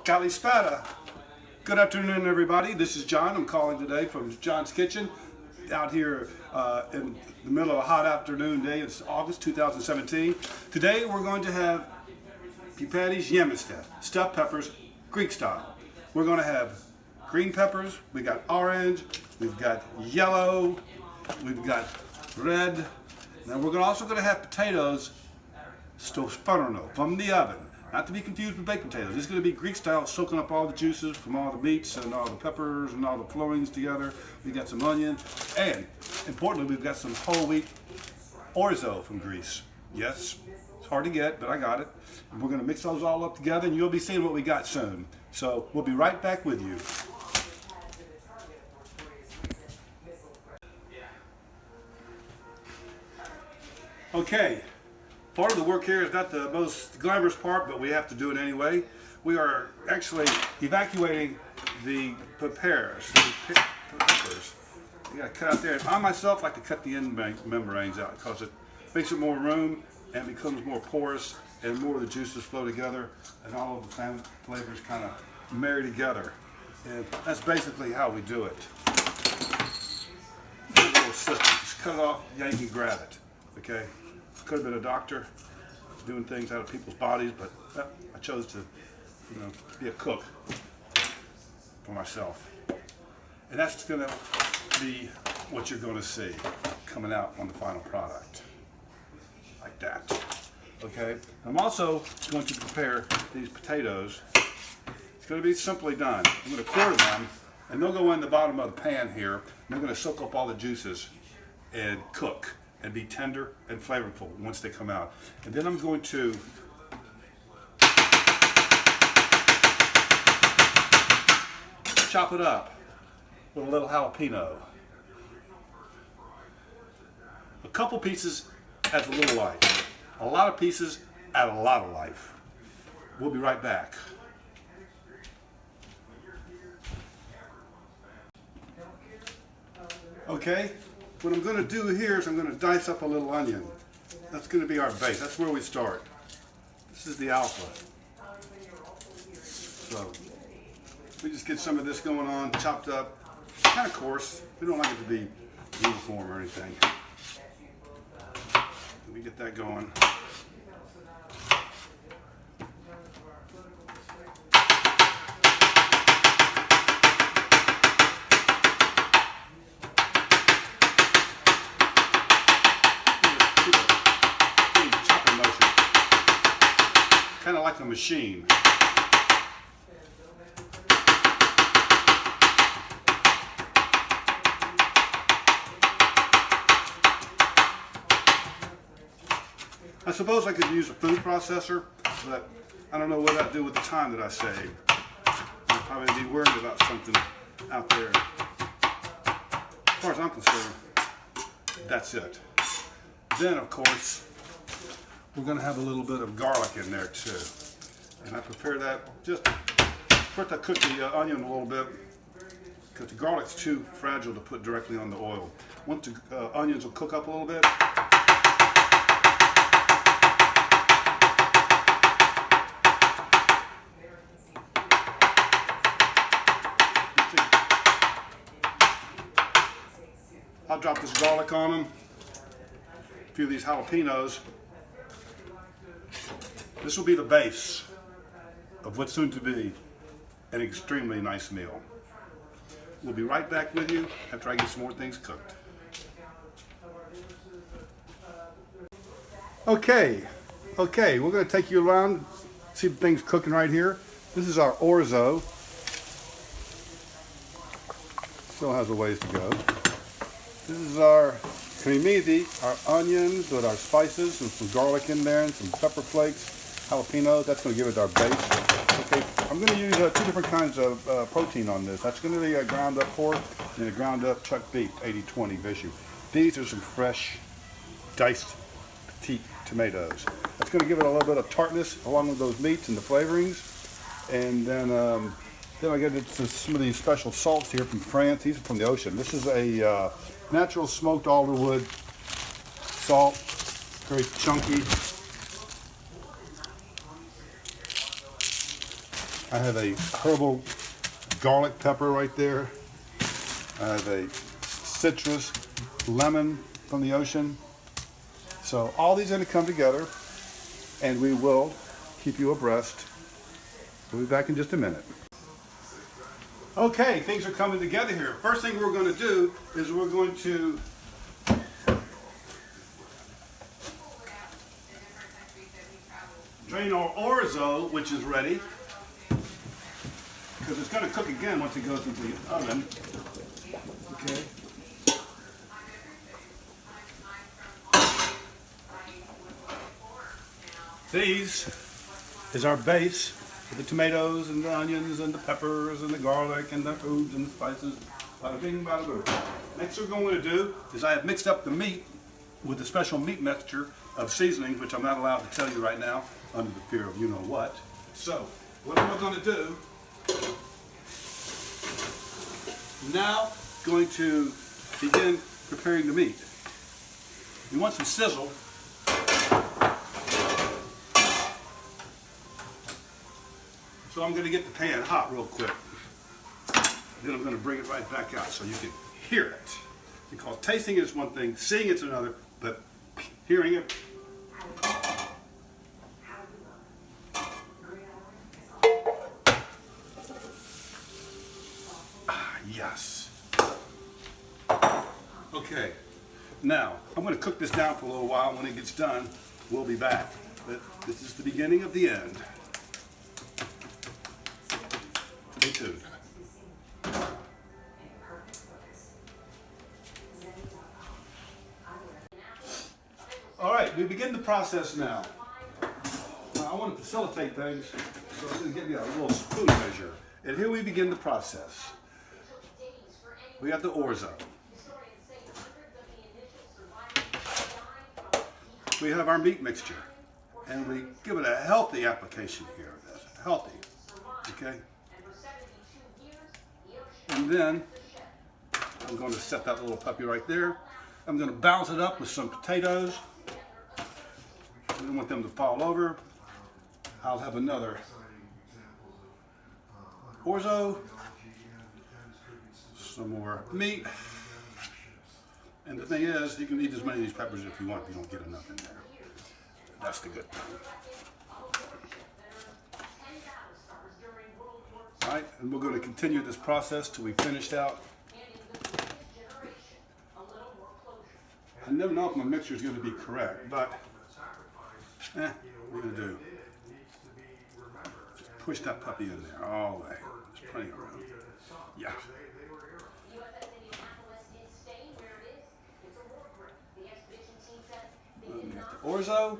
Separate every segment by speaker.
Speaker 1: Calispada. Good afternoon, everybody. This is John. I'm calling today from John's Kitchen out here in the middle of a hot afternoon day. It's August 2017. Today we're going to have Pipetti's Yemista, stuffed peppers, Greek style. We're going to have green peppers, we got orange, we've got yellow, we've got red. Now we're also going to have potatoes stofano from the oven. Not to be confused with baked potatoes. This is going to be Greek style, soaking up all the juices from all the meats and all the peppers and all the florins together. We got some onion, and importantly, we've got some whole wheat orzo from Greece. Yes, it's hard to get, but I got it. And we're going to mix those all up together, and you'll be seeing what we got soon. So we'll be right back with you. Okay. Part of the work here is not the most glamorous part, but we have to do it anyway. We are actually evacuating the peppers. You got to cut out there. I myself like to cut the end membranes out because it makes it more room and becomes more porous, and more of the juices flow together, and all of the flavors kind of marry together. And that's basically how we do it. A little system. Just cut it off, yank and grab it. Okay. Could have been a doctor doing things out of people's bodies, but I chose to, be a cook for myself. And that's going to be what you're going to see coming out on the final product, like that. Okay. I'm also going to prepare these potatoes. It's going to be simply done. I'm going to quarter them, and they'll go in the bottom of the pan here. And they're going to soak up all the juices and cook and be tender and flavorful once they come out. And then I'm going to chop it up with a little jalapeno. A couple pieces adds a little life. A lot of pieces add a lot of life. We'll be right back. Okay. What I'm going to do here is I'm going to dice up a little onion. That's going to be our base. That's where we start. This is the alpha. So we just get some of this going on, chopped up, kind of coarse. We don't like it to be uniform or anything. Let me get that going. Kind of like a machine. I suppose I could use a food processor, but I don't know what I'd do with the time that I saved. I'd probably be worried about something out there. As far as I'm concerned, that's it. Then, of course, we're going to have a little bit of garlic in there too. And I prepare that just first I cook the onion a little bit because the garlic's too fragile to put directly on the oil. Once the onions will cook up a little bit, I'll drop this garlic on them, a few of these jalapenos. This will be the base of what's soon to be an extremely nice meal. We'll be right back with you after I get some more things cooked. Okay, we're going to take you around, see the things cooking right here. This is our orzo. Still has a ways to go. This is our cremisi, our onions with our spices and some garlic in there and some pepper flakes. Jalapenos, that's going to give it our base. Okay, I'm going to use two different kinds of protein on this. That's going to be a ground up pork and a ground up chuck beef, 80-20 Vishu. These are some fresh diced petite tomatoes. That's going to give it a little bit of tartness along with those meats and the flavorings. And then I get into some of these special salts here from France. These are from the ocean. This is a natural smoked alderwood salt, very chunky. I have a herbal garlic pepper right there. I have a citrus lemon from the ocean. So all these are going to come together, and we will keep you abreast. We'll be back in just a minute. Okay, things are coming together here. First thing we're going to do is we're going to drain our orzo, which is ready, because it's going to cook again once it goes into the oven. Okay. These is our base with the tomatoes and the onions and the peppers and the garlic and the herbs and the spices. Bada bing, bada boom. Next thing we're going to do is I have mixed up the meat with a special meat mixture of seasonings, which I'm not allowed to tell you right now under the fear of you know what. So, what am I going to do? Now, going to begin preparing the meat. You want some sizzle. So I'm going to get the pan hot real quick. Then I'm going to bring it right back out so you can hear it. Because tasting is one thing, seeing it's another, but hearing it. Ah, yes. Okay. Now, I'm going to cook this down for a little while. When it gets done, we'll be back. But this is the beginning of the end. Stay tuned. All right, we begin the process now. Now I want to facilitate things, so I'm going to give you a little spoon measure. And here we begin the process. We have the orzo. We have our meat mixture. And we give it a healthy application here. Healthy. Okay? And then I'm going to set that little puppy right there. I'm going to balance it up with some potatoes. I don't want them to fall over. I'll have another orzo, some more meat. And the thing is, you can eat as many of these peppers if you want, if you don't get enough in there. That's the good thing. All right, and we're going to continue this process till we finished out. I never know if my mixture is going to be correct, but what are we going to do? Just push that puppy in there all the way. There's plenty of room. Yeah. We got the orzo.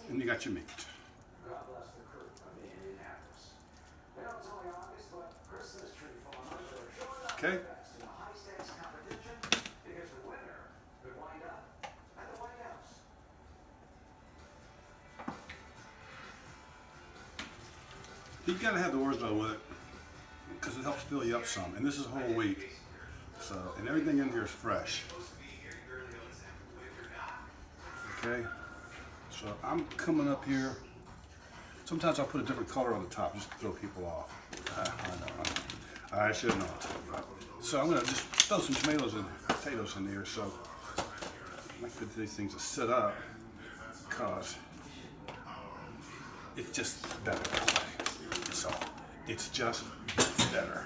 Speaker 1: And you got your meat. Okay. You gotta have the orzo with it because it helps fill you up some. And this is whole wheat. So, and everything in here is fresh. Okay. So I'm coming up here. Sometimes I'll put a different color on the top just to throw people off. I know. I should know. So I'm gonna just throw some tomatoes and potatoes in there. So I like for these things to sit up because it's just better that way. So it's just better.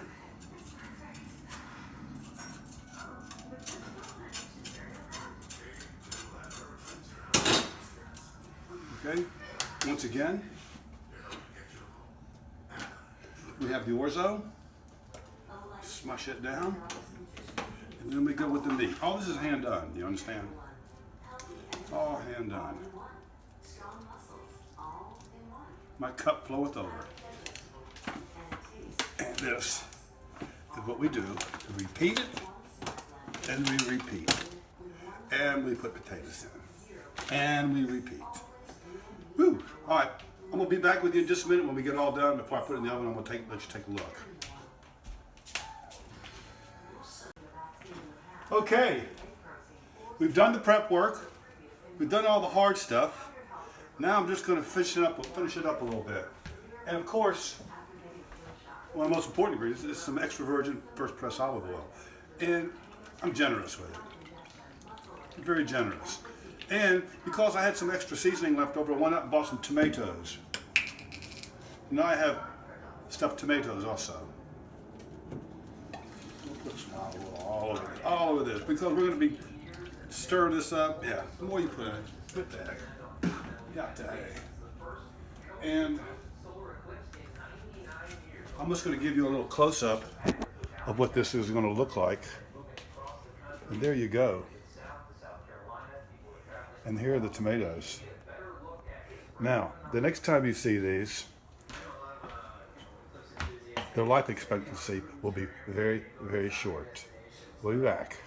Speaker 1: Okay, once again, we have the orzo, smush it down, and then we go with the meat. All this is hand done, you understand? All hand done. My cup floweth over. And this is what we do. We repeat it, and we repeat. And we put potatoes in. And we repeat. Woo! All right, I'm gonna be back with you in just a minute when we get all done. Before I put it in the oven, I'm gonna let you take a look. Okay, we've done the prep work. we've done all the hard stuff. Now I'm just going to finish it up a little bit. And of course, one of the most important ingredients is some extra virgin first press olive oil. And I'm generous with it. I'm very generous. And because I had some extra seasoning left over, I went out and bought some tomatoes. Now I have stuffed tomatoes also. We'll put some olive oil all over this because we're going to be stirring this up. Yeah, the more you put in it, put that. Got that. And I'm just going to give you a little close-up of what this is going to look like. And there you go. And here are the tomatoes. Now, the next time you see these, their life expectancy will be very, very short. We'll be back.